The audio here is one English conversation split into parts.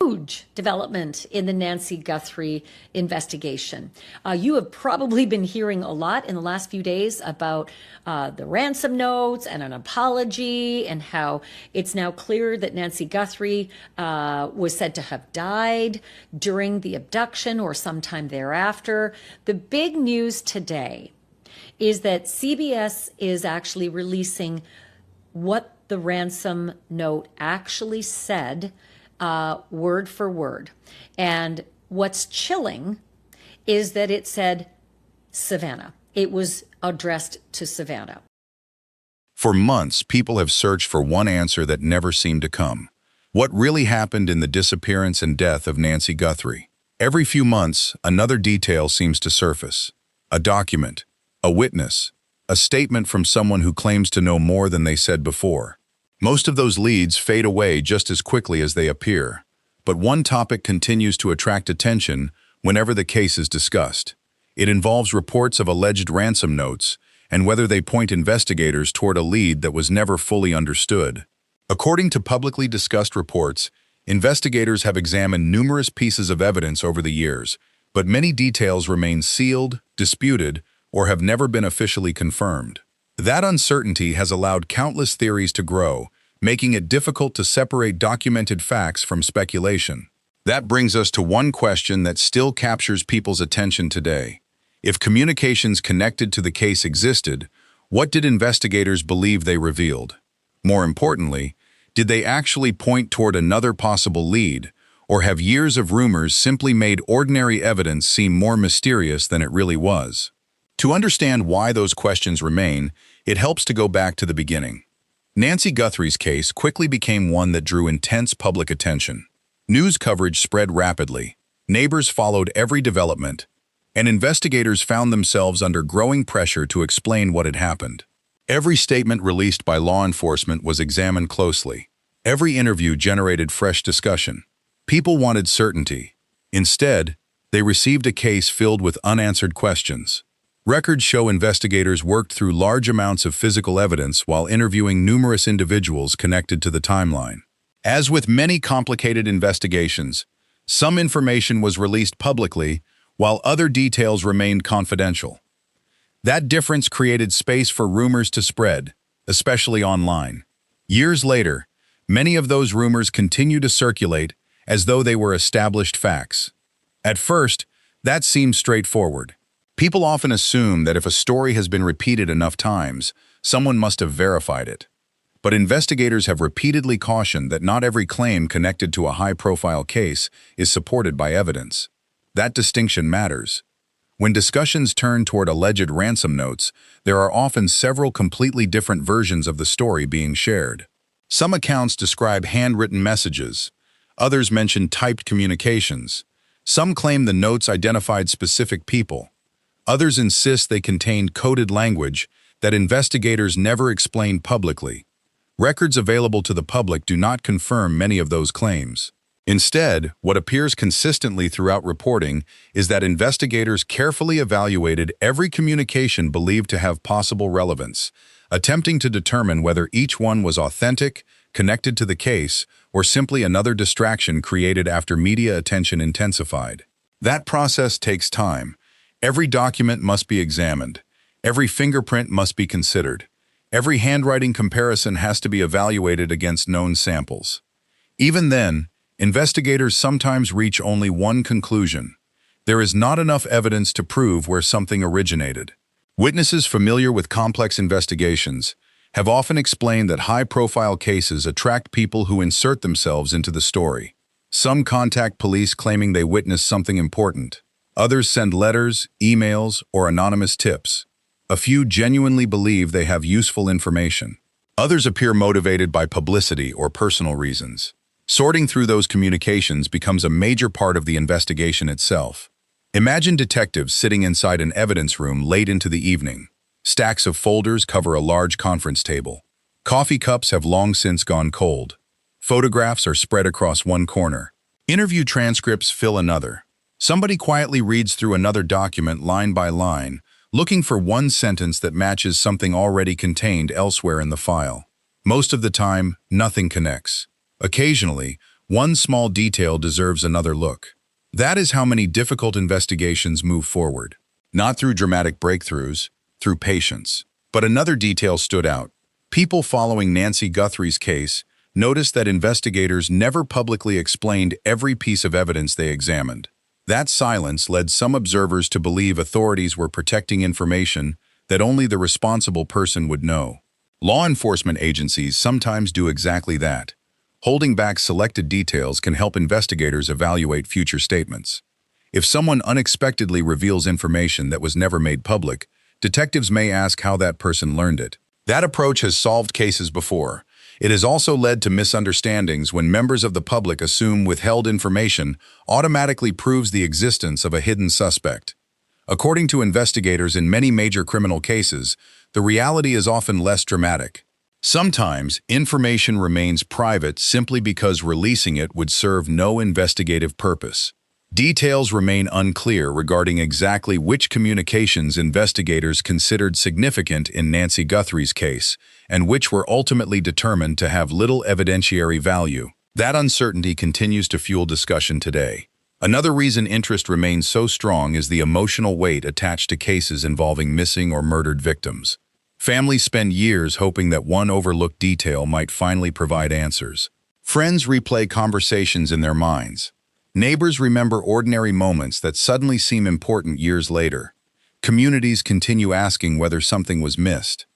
Huge development in the Nancy Guthrie investigation. You have probably been hearing a lot in the last few days about the ransom notes and an apology, and how it's now clear that Nancy Guthrie was said to have died during the abduction or sometime thereafter. The big news today is that CBS is actually releasing what the ransom note actually said, word for word. And what's chilling is that it said Savannah. It was addressed to Savannah. For months, people have searched for one answer that never seemed to come. What really happened in the disappearance and death of Nancy Guthrie? Every few months, another detail seems to surface. A document, a witness, a statement from someone who claims to know more than they said before. Most of those leads fade away just as quickly as they appear. But one topic continues to attract attention whenever the case is discussed. It involves reports of alleged ransom notes and whether they point investigators toward a lead that was never fully understood. According to publicly discussed reports, investigators have examined numerous pieces of evidence over the years, but many details remain sealed, disputed, or have never been officially confirmed. That uncertainty has allowed countless theories to grow, making it difficult to separate documented facts from speculation. That brings us to one question that still captures people's attention today. If communications connected to the case existed, what did investigators believe they revealed? More importantly, did they actually point toward another possible lead, or have years of rumors simply made ordinary evidence seem more mysterious than it really was? To understand why those questions remain, it helps to go back to the beginning. Nancy Guthrie's case quickly became one that drew intense public attention. News coverage spread rapidly, neighbors followed every development, and investigators found themselves under growing pressure to explain what had happened. Every statement released by law enforcement was examined closely. Every interview generated fresh discussion. People wanted certainty. Instead, they received a case filled with unanswered questions. Records show investigators worked through large amounts of physical evidence while interviewing numerous individuals connected to the timeline. As with many complicated investigations, some information was released publicly while other details remained confidential. That difference created space for rumors to spread, especially online. Years later, many of those rumors continue to circulate as though they were established facts. At first, that seemed straightforward. People often assume that if a story has been repeated enough times, someone must have verified it. But investigators have repeatedly cautioned that not every claim connected to a high-profile case is supported by evidence. That distinction matters. When discussions turn toward alleged ransom notes, there are often several completely different versions of the story being shared. Some accounts describe handwritten messages. Others mention typed communications. Some claim the notes identified specific people. Others insist they contained coded language that investigators never explained publicly. Records available to the public do not confirm many of those claims. Instead, what appears consistently throughout reporting is that investigators carefully evaluated every communication believed to have possible relevance, attempting to determine whether each one was authentic, connected to the case, or simply another distraction created after media attention intensified. That process takes time. Every document must be examined. Every fingerprint must be considered. Every handwriting comparison has to be evaluated against known samples. Even then, investigators sometimes reach only one conclusion. There is not enough evidence to prove where something originated. Witnesses familiar with complex investigations have often explained that high-profile cases attract people who insert themselves into the story. Some contact police claiming they witnessed something important. Others send letters, emails, or anonymous tips. A few genuinely believe they have useful information. Others appear motivated by publicity or personal reasons. Sorting through those communications becomes a major part of the investigation itself. Imagine detectives sitting inside an evidence room late into the evening. Stacks of folders cover a large conference table. Coffee cups have long since gone cold. Photographs are spread across one corner. Interview transcripts fill another. Somebody quietly reads through another document line by line, looking for one sentence that matches something already contained elsewhere in the file. Most of the time, nothing connects. Occasionally, One small detail deserves another look. That is how many difficult investigations move forward. Not through dramatic breakthroughs, through patience. But another detail stood out. People following Nancy Guthrie's case noticed that investigators never publicly explained every piece of evidence they examined. That silence led some observers to believe authorities were protecting information that only the responsible person would know. Law enforcement agencies sometimes do exactly that. Holding back selected details can help investigators evaluate future statements. If someone unexpectedly reveals information that was never made public, detectives may ask how that person learned it. That approach has solved cases before. It has also led to misunderstandings when members of the public assume withheld information automatically proves the existence of a hidden suspect. According to investigators in many major criminal cases, the reality is often less dramatic. Sometimes, information remains private simply because releasing it would serve no investigative purpose. Details remain unclear regarding exactly which communications investigators considered significant in Nancy Guthrie's case, and which were ultimately determined to have little evidentiary value. That uncertainty continues to fuel discussion today. Another reason interest remains so strong is the emotional weight attached to cases involving missing or murdered victims. Families spend years hoping that one overlooked detail might finally provide answers. Friends replay conversations in their minds. Neighbors remember ordinary moments that suddenly seem important years later. Communities continue asking whether something was missed.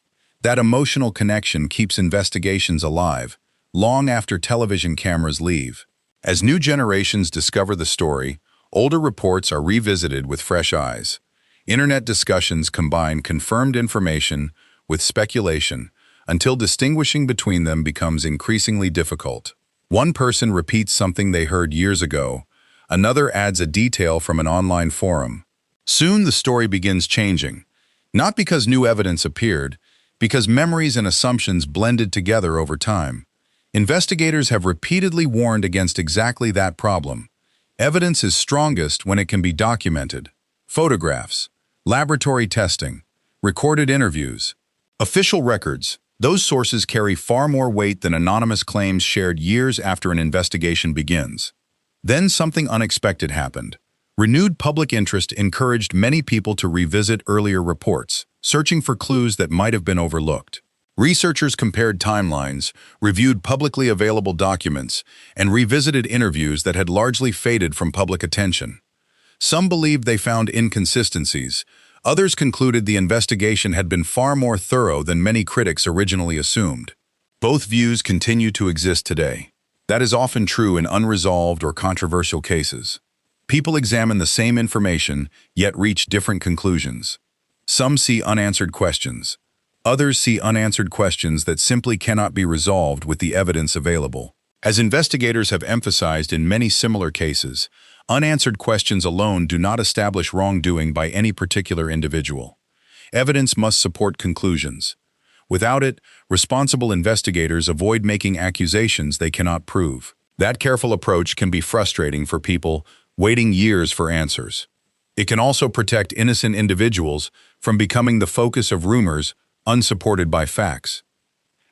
That emotional connection keeps investigations alive, long after television cameras leave. As new generations discover the story, older reports are revisited with fresh eyes. Internet discussions combine confirmed information with speculation until distinguishing between them becomes increasingly difficult. One person repeats something they heard years ago, another adds a detail from an online forum. Soon the story begins changing, not because new evidence appeared, because memories and assumptions blended together over time. Investigators have repeatedly warned against exactly that problem. Evidence is strongest when it can be documented. Photographs, laboratory testing, recorded interviews, official records. Those sources carry far more weight than anonymous claims shared years after an investigation begins. Then something unexpected happened. Renewed public interest encouraged many people to revisit earlier reports, searching for clues that might have been overlooked. Researchers compared timelines, reviewed publicly available documents, and revisited interviews that had largely faded from public attention. Some believed they found inconsistencies. Others concluded the investigation had been far more thorough than many critics originally assumed. Both views continue to exist today. That is often true in unresolved or controversial cases. People examine the same information, yet reach different conclusions. Some see unanswered questions. Others see unanswered questions that simply cannot be resolved with the evidence available. As investigators have emphasized in many similar cases, unanswered questions alone do not establish wrongdoing by any particular individual. Evidence must support conclusions. Without it, responsible investigators avoid making accusations they cannot prove. That careful approach can be frustrating for people waiting years for answers. It can also protect innocent individuals from becoming the focus of rumors unsupported by facts.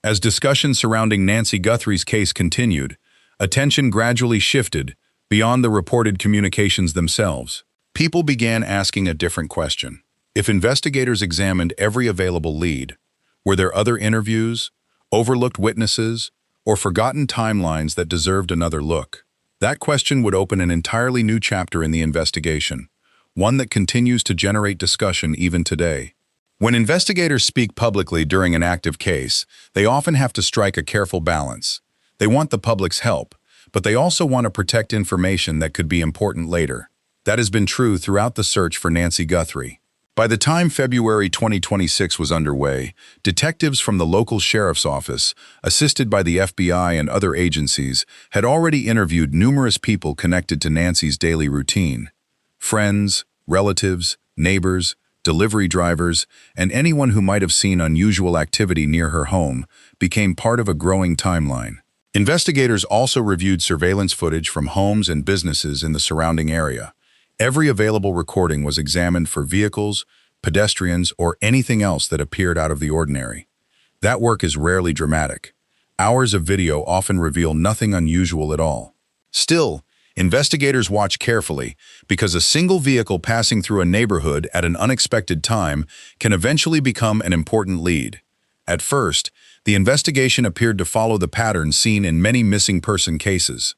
As discussions surrounding Nancy Guthrie's case continued, attention gradually shifted beyond the reported communications themselves. People began asking a different question. If investigators examined every available lead, were there other interviews, overlooked witnesses, or forgotten timelines that deserved another look? That question would open an entirely new chapter in the investigation, one that continues to generate discussion even today. When investigators speak publicly during an active case, they often have to strike a careful balance. They want the public's help, but they also want to protect information that could be important later. That has been true throughout the search for Nancy Guthrie. By the time February 2026 was underway, detectives from the local sheriff's office, assisted by the FBI and other agencies, had already interviewed numerous people connected to Nancy's daily routine. Friends, relatives, neighbors, delivery drivers, and anyone who might have seen unusual activity near her home became part of a growing timeline. Investigators also reviewed surveillance footage from homes and businesses in the surrounding area. Every available recording was examined for vehicles, pedestrians, or anything else that appeared out of the ordinary. That work is rarely dramatic. Hours of video often reveal nothing unusual at all. Still, investigators watch carefully because a single vehicle passing through a neighborhood at an unexpected time can eventually become an important lead. At first, the investigation appeared to follow the pattern seen in many missing person cases.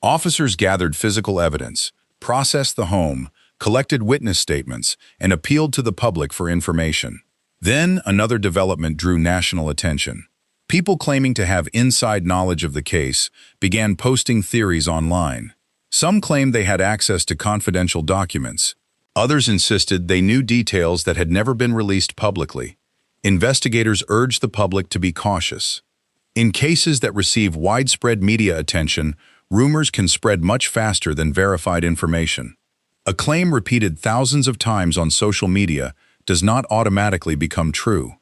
Officers gathered physical evidence, processed the home, collected witness statements, and appealed to the public for information. Then, another development drew national attention. People claiming to have inside knowledge of the case began posting theories online. Some claimed they had access to confidential documents. Others insisted they knew details that had never been released publicly. Investigators urged the public to be cautious. In cases that receive widespread media attention, rumors can spread much faster than verified information. A claim repeated thousands of times on social media does not automatically become true.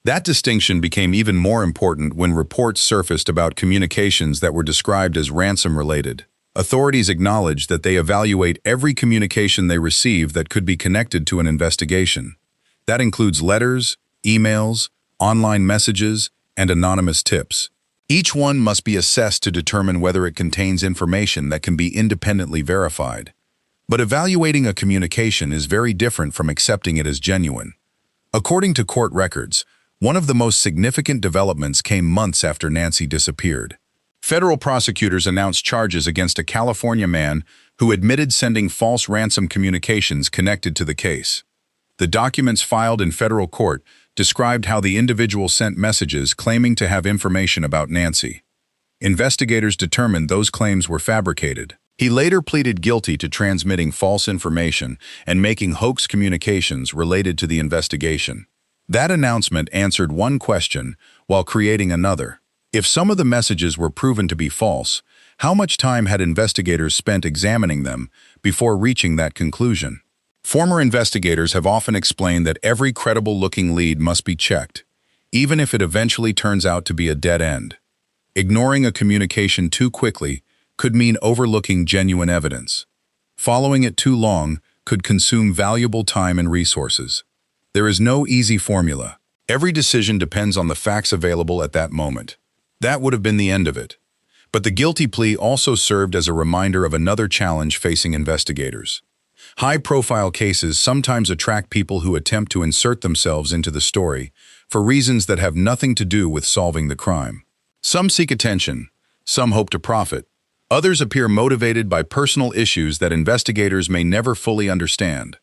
That distinction became even more important when reports surfaced about communications that were described as ransom-related. Authorities acknowledged that they evaluate every communication they receive that could be connected to an investigation. That includes letters, emails, online messages, and anonymous tips. Each one must be assessed to determine whether it contains information that can be independently verified. But evaluating a communication is very different from accepting it as genuine. According to court records, one of the most significant developments came months after Nancy disappeared. Federal prosecutors announced charges against a California man who admitted sending false ransom communications connected to the case. The documents filed in federal court described how the individual sent messages claiming to have information about Nancy. Investigators determined those claims were fabricated. He later pleaded guilty to transmitting false information and making hoax communications related to the investigation. That announcement answered one question while creating another. If some of the messages were proven to be false, how much time had investigators spent examining them before reaching that conclusion? Former investigators have often explained that every credible-looking lead must be checked, even if it eventually turns out to be a dead end. Ignoring a communication too quickly could mean overlooking genuine evidence. Following it too long could consume valuable time and resources. There is no easy formula. Every decision depends on the facts available at that moment. That would have been the end of it. But the guilty plea also served as a reminder of another challenge facing investigators. High-profile cases sometimes attract people who attempt to insert themselves into the story for reasons that have nothing to do with solving the crime. Some seek attention, some hope to profit. Others appear motivated by personal issues that investigators may never fully understand.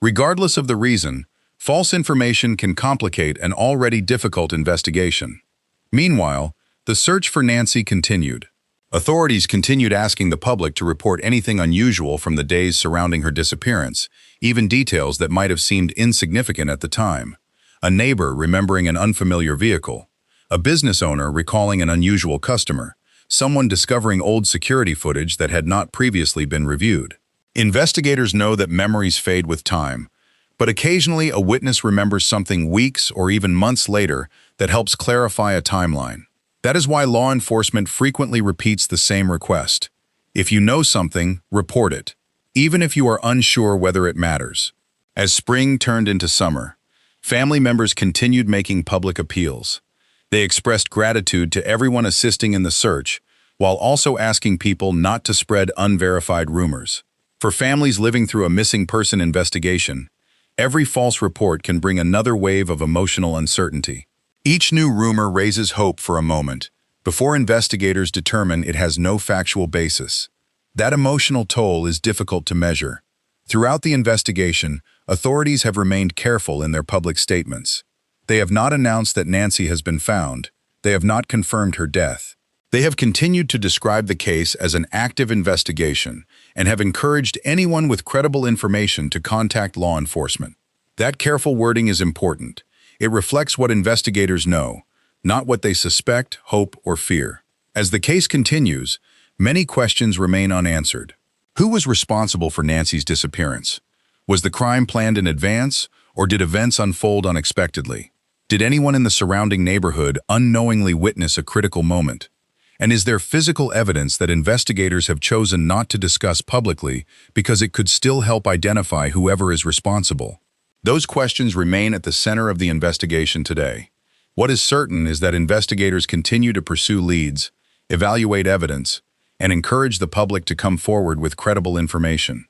Regardless of the reason, false information can complicate an already difficult investigation. Meanwhile, the search for Nancy continued. Authorities continued asking the public to report anything unusual from the days surrounding her disappearance, even details that might have seemed insignificant at the time. A neighbor remembering an unfamiliar vehicle, a business owner recalling an unusual customer, someone discovering old security footage that had not previously been reviewed. Investigators know that memories fade with time, but occasionally a witness remembers something weeks or even months later that helps clarify a timeline. That is why law enforcement frequently repeats the same request. If you know something, report it, even if you are unsure whether it matters. As spring turned into summer, family members continued making public appeals. They expressed gratitude to everyone assisting in the search, while also asking people not to spread unverified rumors. For families living through a missing person investigation, every false report can bring another wave of emotional uncertainty. Each new rumor raises hope for a moment, before investigators determine it has no factual basis. That emotional toll is difficult to measure. Throughout the investigation, authorities have remained careful in their public statements. They have not announced that Nancy has been found. They have not confirmed her death. They have continued to describe the case as an active investigation and have encouraged anyone with credible information to contact law enforcement. That careful wording is important. It reflects what investigators know, not what they suspect, hope, or fear. As the case continues, many questions remain unanswered. Who was responsible for Nancy's disappearance? Was the crime planned in advance, or did events unfold unexpectedly? Did anyone in the surrounding neighborhood unknowingly witness a critical moment? And is there physical evidence that investigators have chosen not to discuss publicly because it could still help identify whoever is responsible? Those questions remain at the center of the investigation today. What is certain is that investigators continue to pursue leads, evaluate evidence, and encourage the public to come forward with credible information.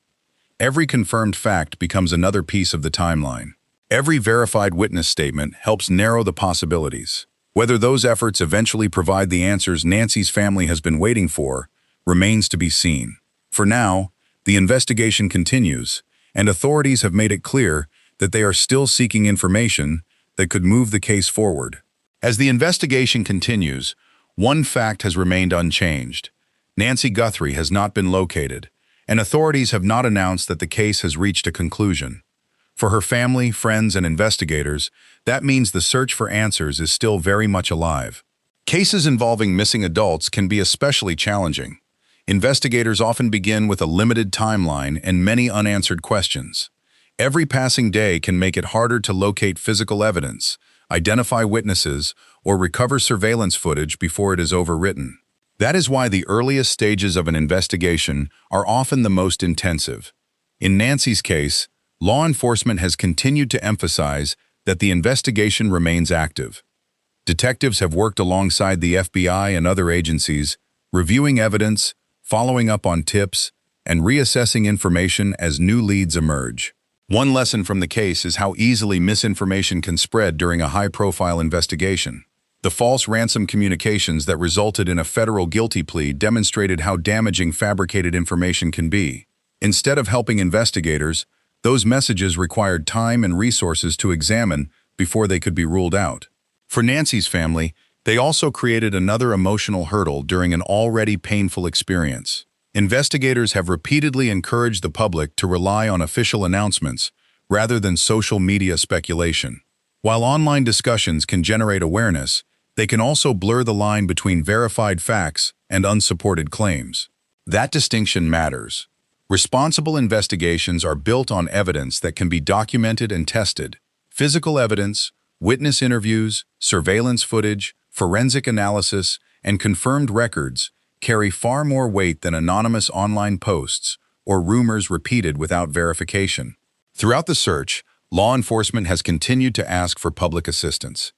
Every confirmed fact becomes another piece of the timeline. Every verified witness statement helps narrow the possibilities. Whether those efforts eventually provide the answers Nancy's family has been waiting for remains to be seen. For now, the investigation continues, and authorities have made it clear that they are still seeking information that could move the case forward. As the investigation continues, one fact has remained unchanged. Nancy Guthrie has not been located, and authorities have not announced that the case has reached a conclusion. For her family, friends, and investigators, that means the search for answers is still very much alive. Cases involving missing adults can be especially challenging. Investigators often begin with a limited timeline and many unanswered questions. Every passing day can make it harder to locate physical evidence, identify witnesses, or recover surveillance footage before it is overwritten. That is why the earliest stages of an investigation are often the most intensive. In Nancy's case, law enforcement has continued to emphasize that the investigation remains active. Detectives have worked alongside the FBI and other agencies, reviewing evidence, following up on tips, and reassessing information as new leads emerge. One lesson from the case is how easily misinformation can spread during a high-profile investigation. The false ransom communications that resulted in a federal guilty plea demonstrated how damaging fabricated information can be. Instead of helping investigators, those messages required time and resources to examine before they could be ruled out. For Nancy's family, they also created another emotional hurdle during an already painful experience. Investigators have repeatedly encouraged the public to rely on official announcements rather than social media speculation. While online discussions can generate awareness, they can also blur the line between verified facts and unsupported claims. That distinction matters. Responsible investigations are built on evidence that can be documented and tested. Physical evidence, witness interviews, surveillance footage, forensic analysis, and confirmed records carry far more weight than anonymous online posts or rumors repeated without verification. Throughout the search, law enforcement has continued to ask for public assistance.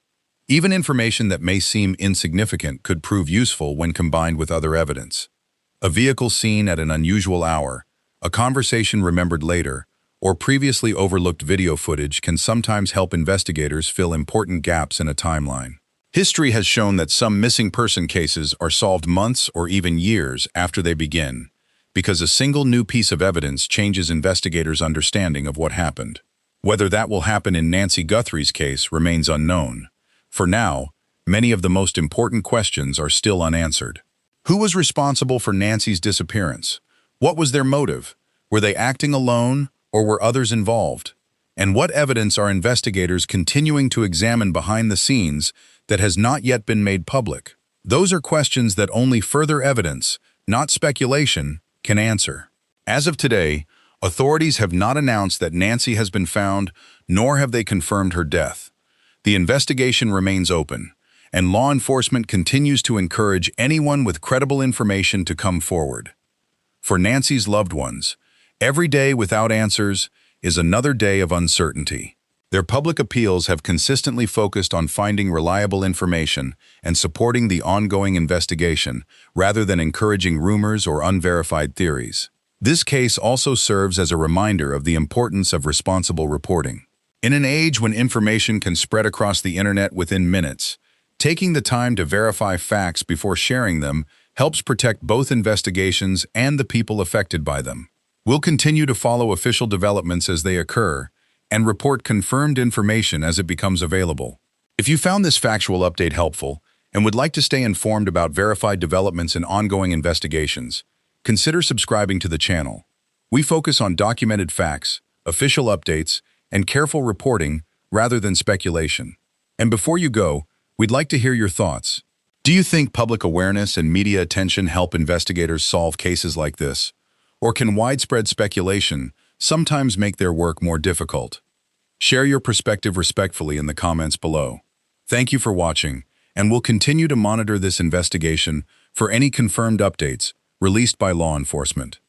Even information that may seem insignificant could prove useful when combined with other evidence. A vehicle seen at an unusual hour, a conversation remembered later, or previously overlooked video footage can sometimes help investigators fill important gaps in a timeline. History has shown that some missing person cases are solved months or even years after they begin, because a single new piece of evidence changes investigators' understanding of what happened. Whether that will happen in Nancy Guthrie's case remains unknown. For now, many of the most important questions are still unanswered. Who was responsible for Nancy's disappearance? What was their motive? Were they acting alone, or were others involved? And what evidence are investigators continuing to examine behind the scenes that has not yet been made public? Those are questions that only further evidence, not speculation, can answer. As of today, authorities have not announced that Nancy has been found, nor have they confirmed her death. The investigation remains open, and law enforcement continues to encourage anyone with credible information to come forward. For Nancy's loved ones, every day without answers is another day of uncertainty. Their public appeals have consistently focused on finding reliable information and supporting the ongoing investigation, rather than encouraging rumors or unverified theories. This case also serves as a reminder of the importance of responsible reporting. In an age when information can spread across the internet within minutes, taking the time to verify facts before sharing them helps protect both investigations and the people affected by them. We'll continue to follow official developments as they occur and report confirmed information as it becomes available. If you found this factual update helpful and would like to stay informed about verified developments and ongoing investigations, consider subscribing to the channel. We focus on documented facts, official updates, and careful reporting rather than speculation. And before you go, we'd like to hear your thoughts. Do you think public awareness and media attention help investigators solve cases like this? Or can widespread speculation sometimes make their work more difficult? Share your perspective respectfully in the comments below. Thank you for watching, and we'll continue to monitor this investigation for any confirmed updates released by law enforcement.